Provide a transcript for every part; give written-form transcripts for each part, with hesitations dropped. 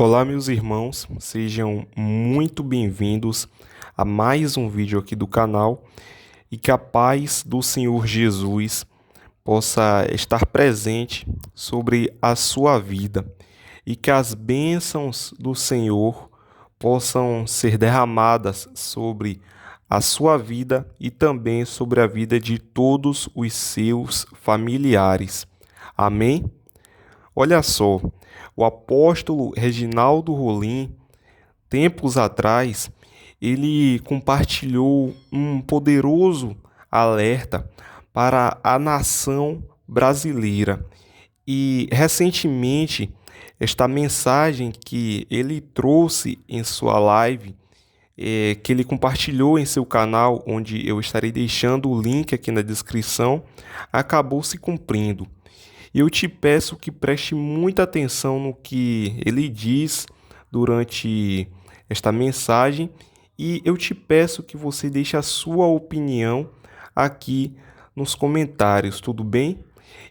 Olá, meus irmãos, sejam muito bem-vindos a mais um vídeo aqui do canal e que a paz do Senhor Jesus possa estar presente sobre a sua vida e que as bênçãos do Senhor possam ser derramadas sobre a sua vida e também sobre a vida de todos os seus familiares. Amém? Olha só, o apóstolo Reginaldo Rolim, tempos atrás, ele compartilhou um poderoso alerta para a nação brasileira. E recentemente, esta mensagem que ele trouxe em sua live, que ele compartilhou em seu canal, onde eu estarei deixando o link aqui na descrição, acabou se cumprindo. Eu te peço que preste muita atenção no que ele diz durante esta mensagem e eu te peço que você deixe a sua opinião aqui nos comentários, tudo bem?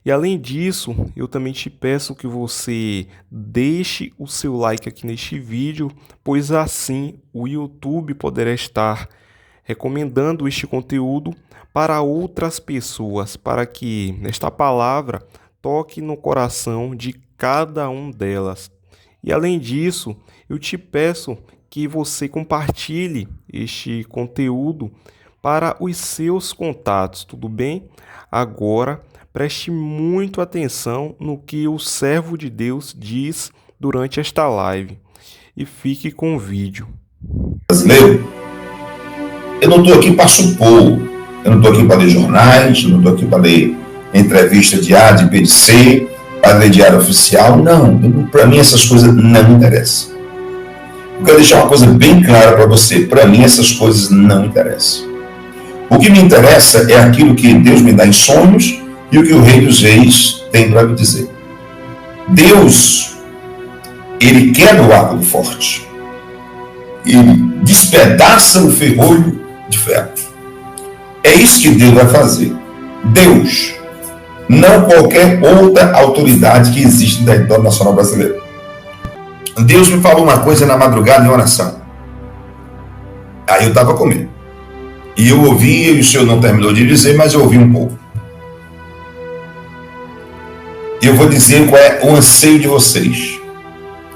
E além disso, eu também te peço que você deixe o seu like aqui neste vídeo, pois assim o YouTube poderá estar recomendando este conteúdo para outras pessoas, para que esta palavra toque no coração de cada um delas. E além disso, eu te peço que você compartilhe este conteúdo para os seus contatos, tudo bem? Agora, preste muito atenção no que o servo de Deus diz durante esta live e fique com o vídeo. Brasileiro, eu não estou aqui para supor, eu não estou aqui para ler jornais, eu não estou aqui para ler entrevista de A, de B, de C, para ler diário oficial. Não, para mim essas coisas não interessam. Eu quero deixar uma coisa bem clara para você. Para mim essas coisas não interessam. O que me interessa é aquilo que Deus me dá em sonhos e o que o Rei dos Reis tem para me dizer. Deus, Ele quebra o árduo forte. Ele despedaça o ferrolho de ferro. É isso que Deus vai fazer. Deus, não qualquer outra autoridade que existe no território nacional brasileiro. Deus me falou uma coisa na madrugada em oração. Aí eu estava comendo. E eu ouvi, e o Senhor não terminou de dizer, mas eu ouvi um pouco. Eu vou dizer qual é o anseio de vocês,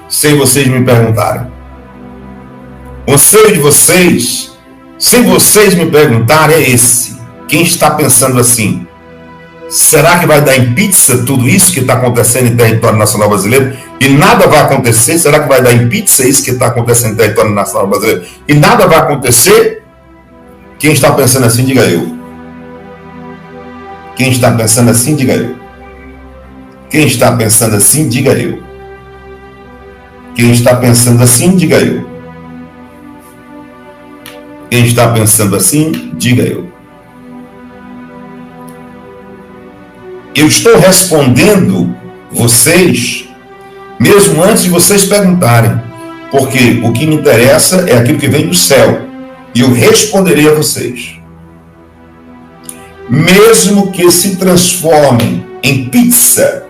sem vocês me perguntarem. O anseio de vocês, sem vocês me perguntarem, é esse. Quem está pensando assim? Será que vai dar em pizza tudo isso que está acontecendo em território nacional brasileiro e nada vai acontecer? Será que vai dar em pizza isso que está acontecendo em território nacional brasileiro e nada vai acontecer? Quem está pensando assim, diga eu. Quem está pensando assim, diga eu. Quem está pensando assim, diga eu. Quem está pensando assim, diga eu. Quem está pensando assim, diga eu. Eu estou respondendo vocês, mesmo antes de vocês perguntarem, porque o que me interessa é aquilo que vem do céu, e eu responderei a vocês. Mesmo que se transformem em pizza,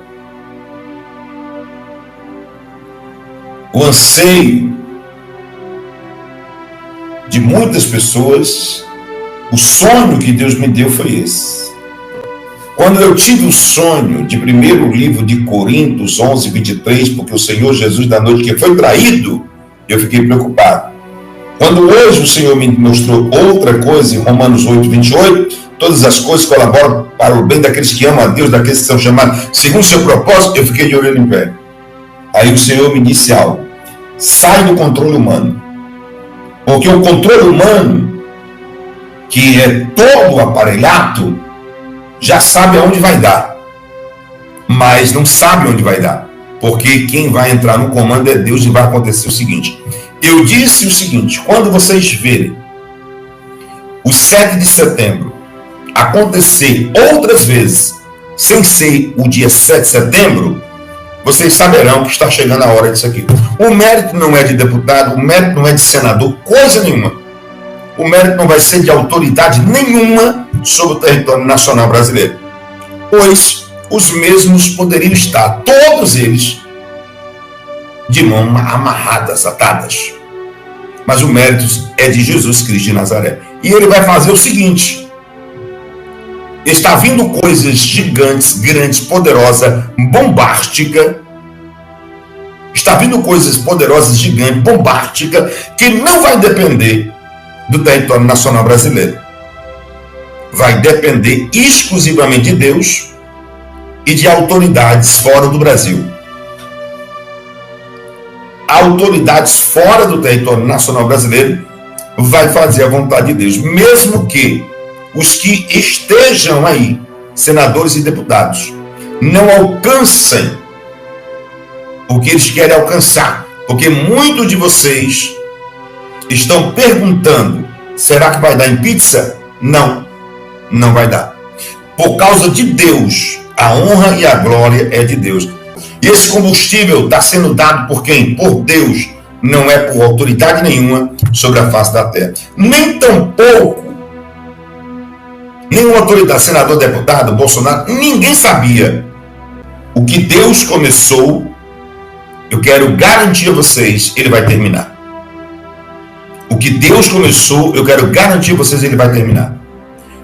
o anseio de muitas pessoas, o sonho que Deus me deu foi esse. Quando eu tive o sonho de primeiro livro de Coríntios 11, 23, porque o Senhor Jesus da noite que foi traído, eu fiquei preocupado. Quando hoje o Senhor me mostrou outra coisa, em Romanos 8, 28, todas as coisas colaboram para o bem daqueles que amam a Deus, daqueles que são chamados segundo o seu propósito, eu fiquei de orelha em pé. Aí o Senhor me disse algo: sai do controle humano. Porque o controle humano, que é todo aparelhado, já sabe aonde vai dar, mas não sabe onde vai dar, porque quem vai entrar no comando é Deus. E vai acontecer o seguinte: eu disse o seguinte, quando vocês verem o 7 de setembro acontecer outras vezes, sem ser o dia 7 de setembro, vocês saberão que está chegando a hora disso aqui. O mérito não é de deputado, o mérito não é de senador, coisa nenhuma. O mérito não vai ser de autoridade nenhuma sobre o território nacional brasileiro, pois os mesmos poderiam estar, todos eles, de mão amarradas, atadas. Mas o mérito é de Jesus Cristo de Nazaré. E ele vai fazer o seguinte: está vindo coisas gigantes, grandes, poderosa, bombástica. Está vindo coisas poderosas, gigantes, bombástica, que não vai depender do território nacional brasileiro. Vai depender exclusivamente de Deus e de autoridades fora do Brasil. Autoridades fora do território nacional brasileiro vai fazer a vontade de Deus, mesmo que os que estejam aí, senadores e deputados, não alcancem o que eles querem alcançar, porque muitos de vocês estão perguntando: será que vai dar em pizza? Não, não vai dar. Por causa de Deus, a honra e a glória é de Deus. E esse combustível está sendo dado por quem? Por Deus. Não é por autoridade nenhuma sobre a face da terra. Nem tampouco nenhuma autoridade, senador, deputado, Bolsonaro, ninguém sabia. O que Deus começou, eu quero garantir a vocês, ele vai terminar. O que Deus começou, eu quero garantir a vocês, ele vai terminar.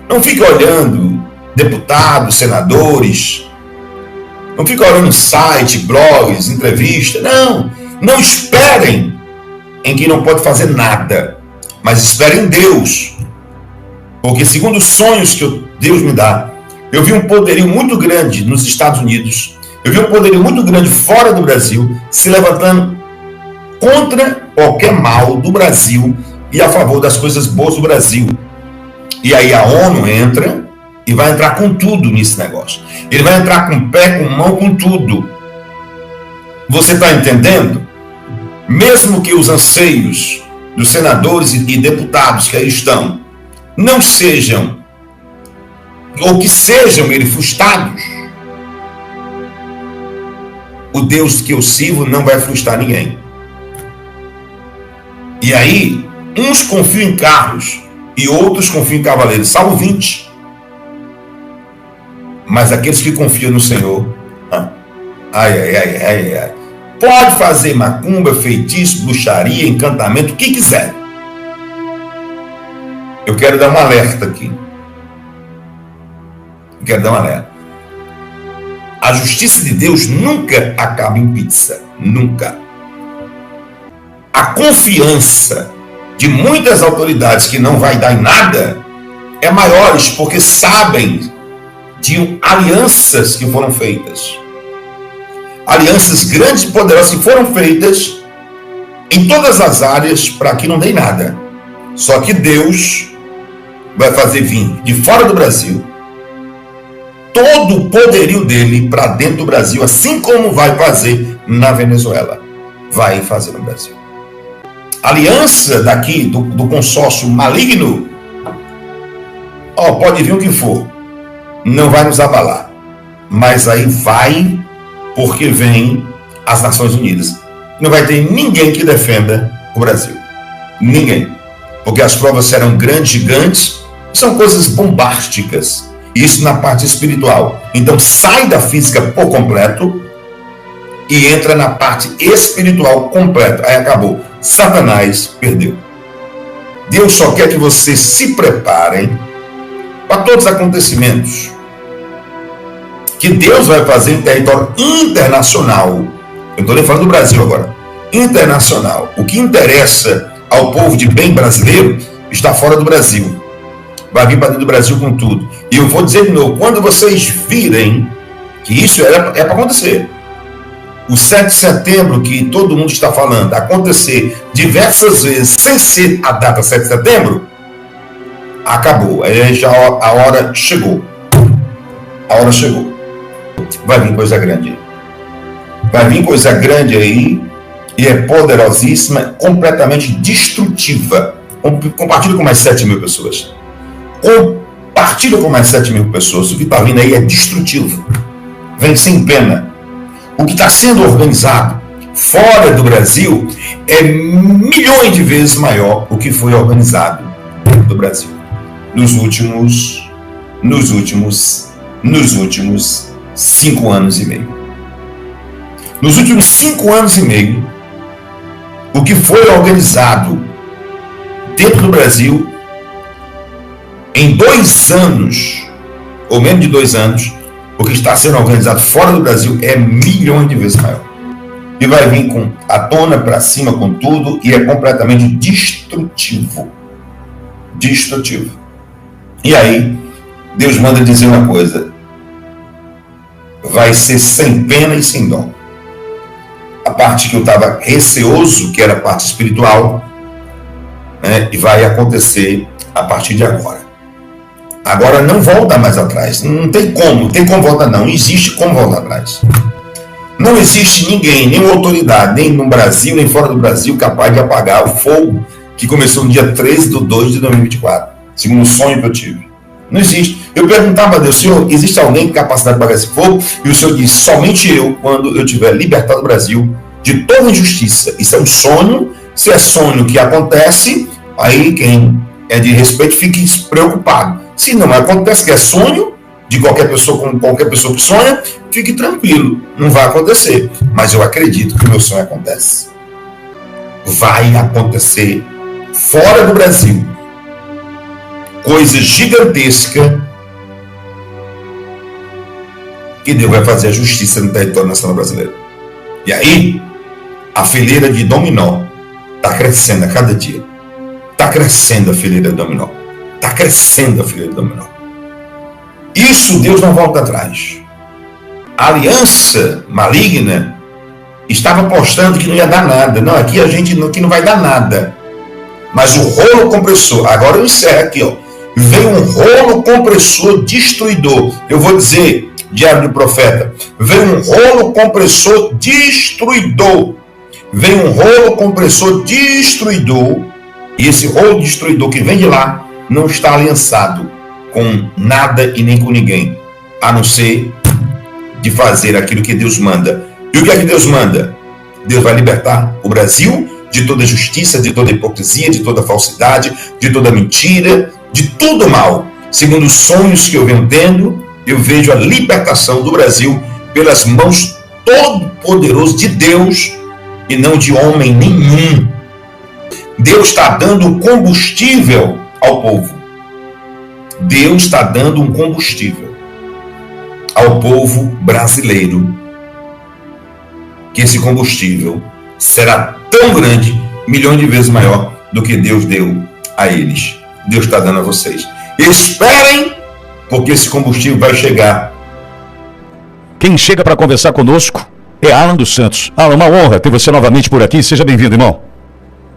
Não fique olhando deputados, senadores, não fique olhando site, blogs, entrevistas. Não esperem em quem não pode fazer nada, mas esperem em Deus. Porque segundo os sonhos que Deus me dá, eu vi um poderio muito grande nos Estados Unidos, eu vi um poderio muito grande fora do Brasil, se levantando contra qualquer mal do Brasil e a favor das coisas boas do Brasil. E aí a ONU entra e vai entrar com tudo nesse negócio. Ele vai entrar com pé, com mão, com tudo. Você está entendendo? Mesmo que os anseios dos senadores e deputados que aí estão não sejam, ou que sejam eles frustrados, o Deus que eu sirvo não vai frustrar ninguém. E aí, uns confiam em carros e outros confiam em cavaleiros, salvo 20. Mas aqueles que confiam no Senhor, pode fazer macumba, feitiço, bruxaria, encantamento, o que quiser. Eu quero dar um alerta aqui. A justiça de Deus nunca acaba em pizza. Nunca. A confiança de muitas autoridades que não vai dar em nada é maiores porque sabem de alianças que foram feitas. Alianças grandes e poderosas que foram feitas em todas as áreas para que não dê nada. Só que Deus vai fazer vir de fora do Brasil todo o poderio dele para dentro do Brasil, assim como vai fazer na Venezuela. Vai fazer no Brasil. Aliança daqui, do consórcio maligno, pode vir o que for, não vai nos abalar. Mas aí vai, porque vem as Nações Unidas. Não vai ter ninguém que defenda o Brasil. Ninguém. Porque as provas serão grandes, gigantes, são coisas bombásticas. Isso na parte espiritual. Então sai da física por completo e entra na parte espiritual completa. Aí acabou. Satanás perdeu. Deus só quer que vocês se preparem para todos os acontecimentos que Deus vai fazer em território internacional. Eu não estou nem falando do Brasil agora. Internacional. O que interessa ao povo de bem brasileiro está fora do Brasil. Vai vir para dentro do Brasil com tudo. E eu vou dizer de novo, quando vocês virem que isso é para acontecer, o 7 de setembro que todo mundo está falando, acontecer diversas vezes sem ser a data 7 de setembro, acabou. Aí já a hora chegou. A hora chegou. Vai vir coisa grande aí. Vai vir coisa grande aí e é poderosíssima, completamente destrutiva. Compartilha com mais 7 mil pessoas. Compartilha com mais 7 mil pessoas. O que está vindo aí é destrutivo. Vem sem pena. O que está sendo organizado fora do Brasil é milhões de vezes maior do que foi organizado dentro do Brasil. Nos últimos 5 anos e meio. Nos últimos 5 anos e meio, o que foi organizado dentro do Brasil em 2 anos, ou menos de 2 anos, o que está sendo organizado fora do Brasil é milhões de vezes maior. E vai vir com a tona para cima com tudo e é completamente destrutivo. Destrutivo. E aí, Deus manda dizer uma coisa: vai ser sem pena e sem dó. A parte que eu estava receoso, que era a parte espiritual, né, e vai acontecer a partir de agora. Agora não volta mais atrás. Não tem como voltar, não existe como voltar atrás. Não existe ninguém, nenhuma autoridade, nem no Brasil, nem fora do Brasil, capaz de apagar o fogo que começou no dia 13/2/2024, segundo o sonho que eu tive. Não existe. Eu perguntava a Deus: Senhor, existe alguém com capacidade de apagar esse fogo? E o Senhor disse: somente eu, quando eu tiver libertado o Brasil de toda injustiça. Isso é um sonho. Se é sonho que acontece, aí quem é de respeito fique preocupado. Se não acontece, que é sonho de qualquer pessoa, como qualquer pessoa que sonha, fique tranquilo, não vai acontecer. Mas eu acredito que o meu sonho acontece. Vai acontecer fora do Brasil coisa gigantesca, que Deus vai fazer a justiça no território nacional brasileiro. E aí, a fileira de dominó está crescendo a cada dia. Está crescendo a fileira de dominó. Está crescendo a fileira de dominó. Isso Deus não volta atrás. A aliança maligna estava apostando que não ia dar nada. Não, aqui aqui não vai dar nada. Mas o rolo compressor, agora eu encerro aqui, ó. Veio um rolo compressor destruidor. Eu vou dizer, diário do profeta, veio um rolo compressor destruidor. Veio um rolo compressor destruidor. E esse rolo destruidor que vem de lá não está aliançado com nada e nem com ninguém, a não ser de fazer aquilo que Deus manda. E o que é que Deus manda? Deus vai libertar o Brasil de toda justiça, de toda hipocrisia, de toda falsidade, de toda mentira, de tudo mal. Segundo os sonhos que eu venho tendo, eu vejo a libertação do Brasil pelas mãos todo-poderoso de Deus e não de homem nenhum. Deus está dando combustível ao povo. Deus está dando um combustível ao povo brasileiro, que esse combustível será tão grande, milhões de vezes maior do que Deus deu a eles. Deus está dando a vocês. Esperem, porque esse combustível vai chegar. Quem chega para conversar conosco é Alan dos Santos. Alan, uma honra ter você novamente por aqui. Seja bem-vindo, irmão.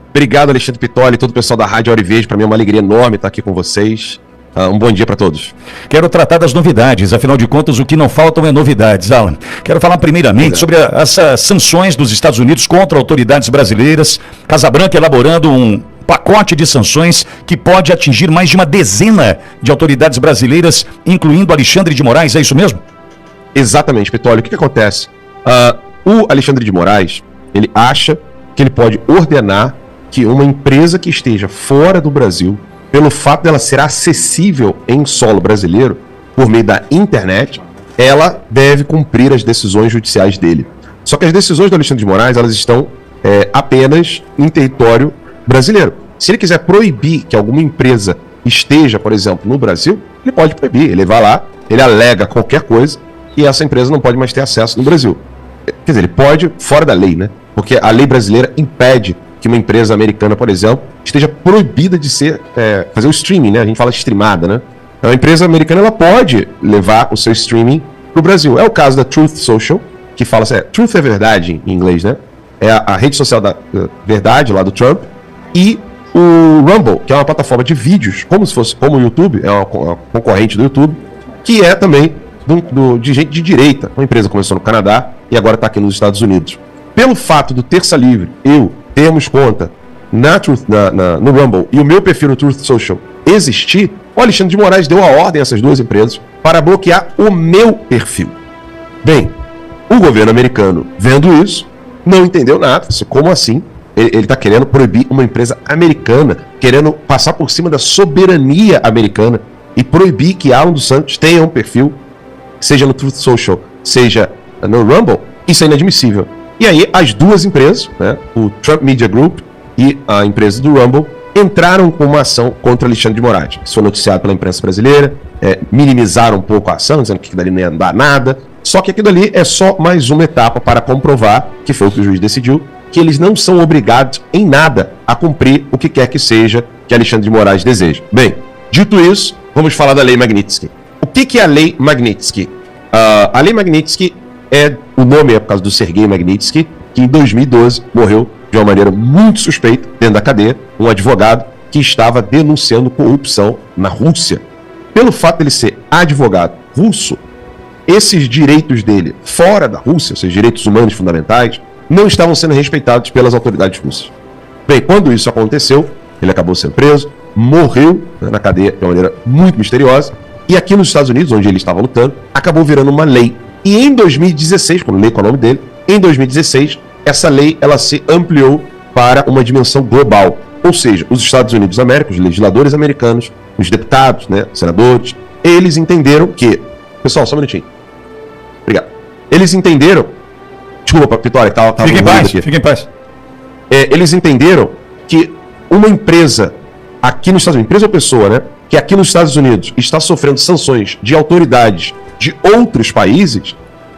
Obrigado, Alexandre Pitoli e todo o pessoal da Rádio Aurivejo. Para mim é uma alegria enorme estar aqui com vocês. Um bom dia para todos. Quero tratar das novidades, afinal de contas o que não faltam é novidades, Alan. Quero falar primeiramente sobre essas sanções dos Estados Unidos contra autoridades brasileiras. Casa Branca elaborando um pacote de sanções que pode atingir mais de uma dezena de autoridades brasileiras, incluindo Alexandre de Moraes, é isso mesmo? Exatamente, Pitoli. O que acontece? O Alexandre de Moraes, ele acha que ele pode ordenar que uma empresa que esteja fora do Brasil, pelo fato dela ser acessível em solo brasileiro, por meio da internet, ela deve cumprir as decisões judiciais dele. Só que as decisões do Alexandre de Moraes, elas estão apenas em território brasileiro. Se ele quiser proibir que alguma empresa esteja, por exemplo, no Brasil, ele pode proibir. Ele vai lá, ele alega qualquer coisa e essa empresa não pode mais ter acesso no Brasil. Quer dizer, ele pode fora da lei, né? Porque a lei brasileira impede que uma empresa americana, por exemplo, esteja proibida de fazer o streaming, né? A gente fala streamada, né? A empresa americana, ela pode levar o seu streaming para o Brasil. É o caso da Truth Social, que fala assim, Truth é verdade em inglês, né? É a rede social da verdade lá do Trump. E o Rumble, que é uma plataforma de vídeos, como o YouTube, é uma concorrente do YouTube, que é também de gente de direita. Uma empresa começou no Canadá e agora está aqui nos Estados Unidos. Pelo fato do Terça Livre, termos conta no Rumble e o meu perfil no Truth Social existir, o Alexandre de Moraes deu a ordem a essas duas empresas para bloquear o meu perfil. Bem, o governo americano, vendo isso, não entendeu nada. Como assim? Ele está querendo proibir uma empresa americana, querendo passar por cima da soberania americana e proibir que Alan dos Santos tenha um perfil, seja no Truth Social, seja no Rumble. Isso é inadmissível. E aí as duas empresas, né, o Trump Media Group e a empresa do Rumble, entraram com uma ação contra Alexandre de Moraes. Isso foi noticiado pela imprensa brasileira, minimizaram um pouco a ação, dizendo que aquilo ali não ia dar nada. Só que aquilo ali é só mais uma etapa para comprovar, que foi o que o juiz decidiu, que eles não são obrigados em nada a cumprir o que quer que seja que Alexandre de Moraes deseja. Bem, dito isso, vamos falar da Lei Magnitsky. O que é a Lei Magnitsky? A Lei Magnitsky o nome é por causa do Sergei Magnitsky, que em 2012 morreu de uma maneira muito suspeita dentro da cadeia, um advogado que estava denunciando corrupção na Rússia. Pelo fato de ele ser advogado russo, esses direitos dele fora da Rússia, seus direitos humanos fundamentais, não estavam sendo respeitados pelas autoridades russas. Bem, quando isso aconteceu, ele acabou sendo preso, morreu, né, na cadeia de uma maneira muito misteriosa, e aqui nos Estados Unidos, onde ele estava lutando, acabou virando uma lei. E em 2016, quando eu leio com o nome dele, em 2016, essa lei ela se ampliou para uma dimensão global. Ou seja, os Estados Unidos da América, os legisladores americanos, os deputados, né, senadores, eles entenderam que... Pessoal, só um minutinho. Obrigado. Eles entenderam... Desculpa, Vitória, fica em paz, fica em paz. Eles entenderam que uma empresa aqui nos Estados Unidos, empresa ou pessoa, né, que aqui nos Estados Unidos está sofrendo sanções de autoridades de outros países,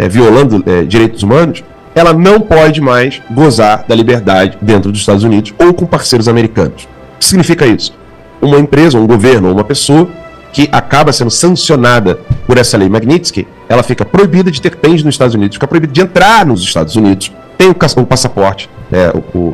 violando direitos humanos, ela não pode mais gozar da liberdade dentro dos Estados Unidos ou com parceiros americanos. O que significa isso? Uma empresa, um governo ou uma pessoa que acaba sendo sancionada por essa lei Magnitsky, ela fica proibida de ter bens nos Estados Unidos, fica proibida de entrar nos Estados Unidos, tem o passaporte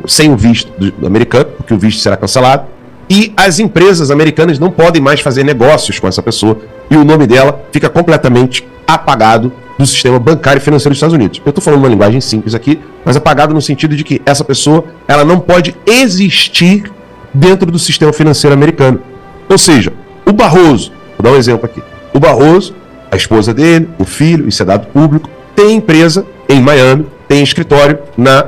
sem o visto do americano, porque o visto será cancelado, e as empresas americanas não podem mais fazer negócios com essa pessoa, e o nome dela fica completamente apagado do sistema bancário e financeiro dos Estados Unidos. Eu estou falando uma linguagem simples aqui, mas apagado no sentido de que essa pessoa ela não pode existir dentro do sistema financeiro americano. Ou seja, o Barroso, vou dar um exemplo aqui, o Barroso, a esposa dele, o filho, isso é dado público, tem empresa em Miami, tem escritório na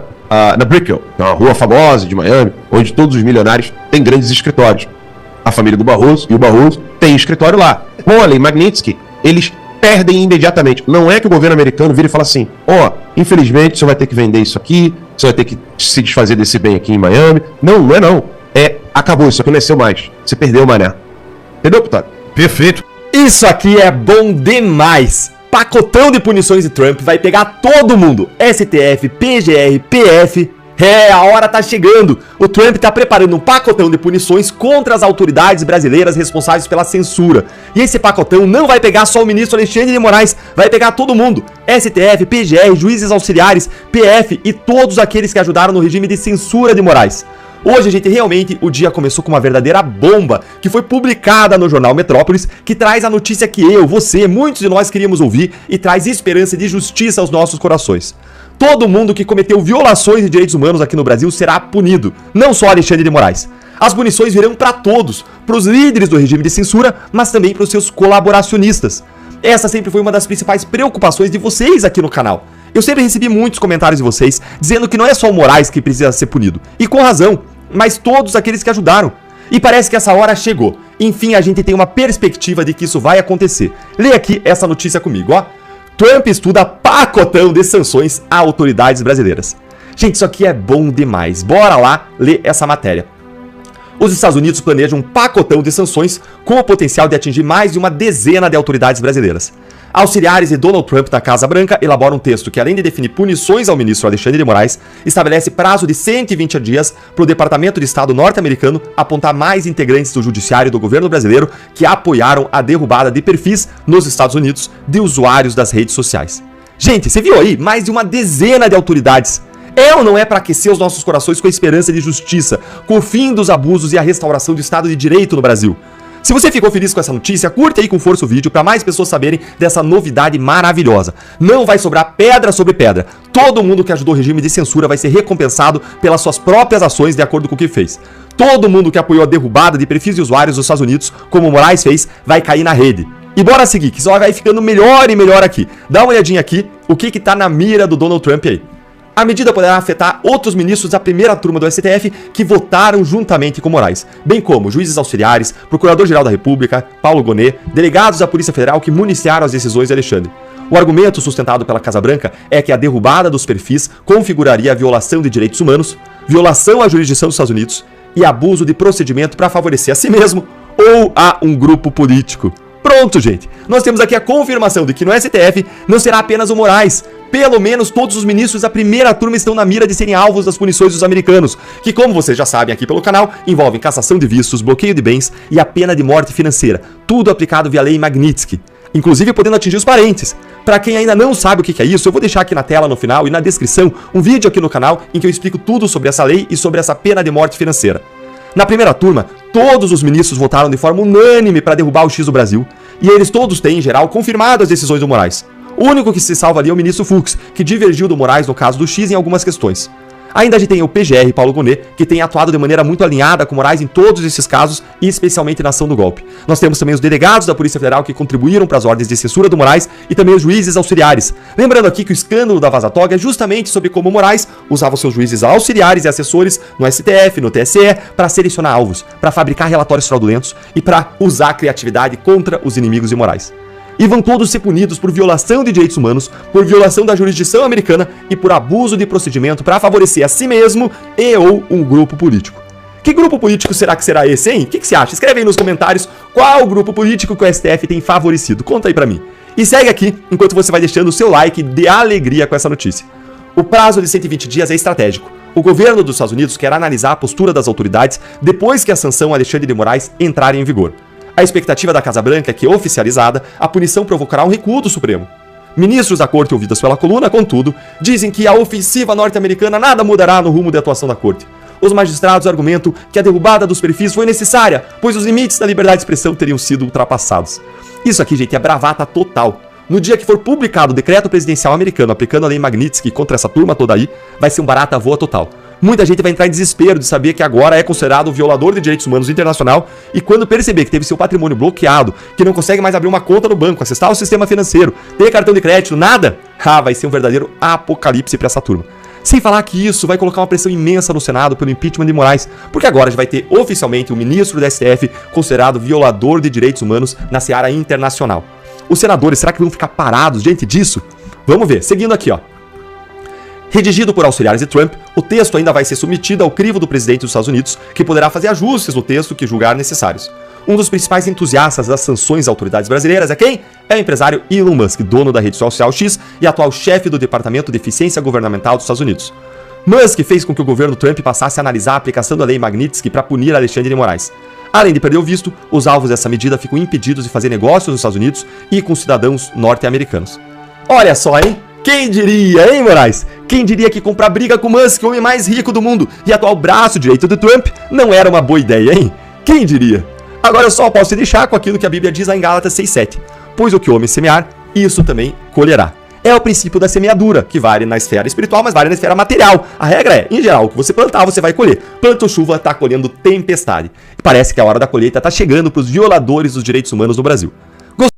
Brickell, que é uma rua famosa de Miami, onde todos os milionários têm grandes escritórios. A família do Barroso e o Barroso têm escritório lá. Com a lei Magnitsky, eles perdem imediatamente. Não é que o governo americano vira e fala assim, infelizmente você vai ter que vender isso aqui, você vai ter que se desfazer desse bem aqui em Miami. Não, não é não. Acabou, isso aqui não é seu mais. Você perdeu, mané. Entendeu, Putário? Perfeito. Isso aqui é bom demais. Pacotão de punições de Trump vai pegar todo mundo. STF, PGR, PF. A hora tá chegando. O Trump tá preparando um pacotão de punições contra as autoridades brasileiras responsáveis pela censura. E esse pacotão não vai pegar só o ministro Alexandre de Moraes, vai pegar todo mundo. STF, PGR, juízes auxiliares, PF e todos aqueles que ajudaram no regime de censura de Moraes. Hoje, gente, realmente o dia começou com uma verdadeira bomba que foi publicada no jornal Metrópolis, que traz a notícia que eu, você, muitos de nós queríamos ouvir e traz esperança de justiça aos nossos corações. Todo mundo que cometeu violações de direitos humanos aqui no Brasil será punido, não só Alexandre de Moraes. As punições virão para todos, para os líderes do regime de censura, mas também para os seus colaboracionistas. Essa sempre foi uma das principais preocupações de vocês aqui no canal. Eu sempre recebi muitos comentários de vocês dizendo que não é só o Moraes que precisa ser punido, e com razão, mas todos aqueles que ajudaram. E parece que essa hora chegou. Enfim, a gente tem uma perspectiva de que isso vai acontecer. Leia aqui essa notícia comigo, ó. Trump estuda pacotão de sanções a autoridades brasileiras. Gente, isso aqui é bom demais. Bora lá ler essa matéria. Os Estados Unidos planejam um pacotão de sanções com o potencial de atingir mais de uma dezena de autoridades brasileiras. Auxiliares de Donald Trump da Casa Branca elaboram um texto que, além de definir punições ao ministro Alexandre de Moraes, estabelece prazo de 120 dias para o Departamento de Estado norte-americano apontar mais integrantes do judiciário e do governo brasileiro que apoiaram a derrubada de perfis nos Estados Unidos de usuários das redes sociais. Gente, você viu aí? Mais de uma dezena de autoridades. É ou não é para aquecer os nossos corações com a esperança de justiça, com o fim dos abusos e a restauração do Estado de Direito no Brasil? Se você ficou feliz com essa notícia, curta aí com força o vídeo para mais pessoas saberem dessa novidade maravilhosa. Não vai sobrar pedra sobre pedra. Todo mundo que ajudou o regime de censura vai ser recompensado pelas suas próprias ações de acordo com o que fez. Todo mundo que apoiou a derrubada de perfis de usuários dos Estados Unidos, como o Moraes fez, vai cair na rede. E bora seguir, que só vai ficando melhor e melhor aqui. Dá uma olhadinha aqui, o que tá na mira do Donald Trump aí. A medida poderá afetar outros ministros da primeira turma do STF que votaram juntamente com Moraes, bem como juízes auxiliares, Procurador-Geral da República, Paulo Gonet, delegados da Polícia Federal que municiaram as decisões de Alexandre. O argumento sustentado pela Casa Branca é que a derrubada dos perfis configuraria a violação de direitos humanos, violação à jurisdição dos Estados Unidos e abuso de procedimento para favorecer a si mesmo ou a um grupo político. Pronto, gente. Nós temos aqui a confirmação de que no STF não será apenas o Moraes. Pelo menos todos os ministros da primeira turma estão na mira de serem alvos das punições dos americanos, que, como vocês já sabem aqui pelo canal, envolvem cassação de vistos, bloqueio de bens e a pena de morte financeira. Tudo aplicado via lei Magnitsky, inclusive podendo atingir os parentes. Para quem ainda não sabe o que é isso, eu vou deixar aqui na tela, no final e na descrição, um vídeo aqui no canal em que eu explico tudo sobre essa lei e sobre essa pena de morte financeira. Na primeira turma, todos os ministros votaram de forma unânime para derrubar o X do Brasil, e eles todos têm, em geral, confirmado as decisões do Moraes. O único que se salva ali é o ministro Fux, que divergiu do Moraes no caso do X em algumas questões. Ainda a gente tem o PGR Paulo Gonet, que tem atuado de maneira muito alinhada com Moraes em todos esses casos, e especialmente na ação do golpe. Nós temos também os delegados da Polícia Federal que contribuíram para as ordens de censura do Moraes e também os juízes auxiliares. Lembrando aqui que o escândalo da Vaza Toga é justamente sobre como Moraes usava os seus juízes auxiliares e assessores no STF, no TSE, para selecionar alvos, para fabricar relatórios fraudulentos e para usar a criatividade contra os inimigos de Moraes. E vão todos ser punidos por violação de direitos humanos, por violação da jurisdição americana e por abuso de procedimento para favorecer a si mesmo e ou um grupo político. Que grupo político será que será esse, hein? O que você acha? Escreve aí nos comentários qual grupo político que o STF tem favorecido. Conta aí pra mim. E segue aqui enquanto você vai deixando o seu like de alegria com essa notícia. O prazo de 120 dias é estratégico. O governo dos Estados Unidos quer analisar a postura das autoridades depois que a sanção Alexandre de Moraes entrar em vigor. A expectativa da Casa Branca é que, oficializada, a punição provocará um recuo do Supremo. Ministros da corte ouvidos pela coluna, contudo, dizem que a ofensiva norte-americana nada mudará no rumo de atuação da corte. Os magistrados argumentam que a derrubada dos perfis foi necessária, pois os limites da liberdade de expressão teriam sido ultrapassados. Isso aqui, gente, é bravata total. No dia que for publicado o decreto presidencial americano aplicando a lei Magnitsky contra essa turma toda aí, vai ser um barata voa total. Muita gente vai entrar em desespero de saber que agora é considerado um violador de direitos humanos internacional e quando perceber que teve seu patrimônio bloqueado, que não consegue mais abrir uma conta no banco, acessar o sistema financeiro, ter cartão de crédito, nada, vai ser um verdadeiro apocalipse para essa turma. Sem falar que isso vai colocar uma pressão imensa no Senado pelo impeachment de Moraes, porque agora já vai ter oficialmente um ministro do STF considerado violador de direitos humanos na seara internacional. Os senadores, será que vão ficar parados diante disso? Vamos ver, seguindo aqui, ó. Redigido por auxiliares de Trump, o texto ainda vai ser submetido ao crivo do presidente dos Estados Unidos, que poderá fazer ajustes no texto que julgar necessários. Um dos principais entusiastas das sanções às autoridades brasileiras é quem? É o empresário Elon Musk, dono da rede social X e atual chefe do Departamento de Eficiência Governamental dos Estados Unidos. Musk fez com que o governo Trump passasse a analisar a aplicação da lei Magnitsky para punir Alexandre de Moraes. Além de perder o visto, os alvos dessa medida ficam impedidos de fazer negócios nos Estados Unidos e com cidadãos norte-americanos. Olha só, hein? Quem diria, hein, Moraes? Quem diria que comprar briga com Musk, o homem mais rico do mundo e atual braço direito do Trump, não era uma boa ideia, hein? Quem diria? Agora eu só posso te deixar com aquilo que a Bíblia diz lá em Gálatas 6,7. Pois o que o homem semear, isso também colherá. É o princípio da semeadura, que vale na esfera espiritual, mas vale na esfera material. A regra é, em geral, o que você plantar, você vai colher. Planta chuva, tá colhendo tempestade. E parece que a hora da colheita tá chegando para os violadores dos direitos humanos no Brasil.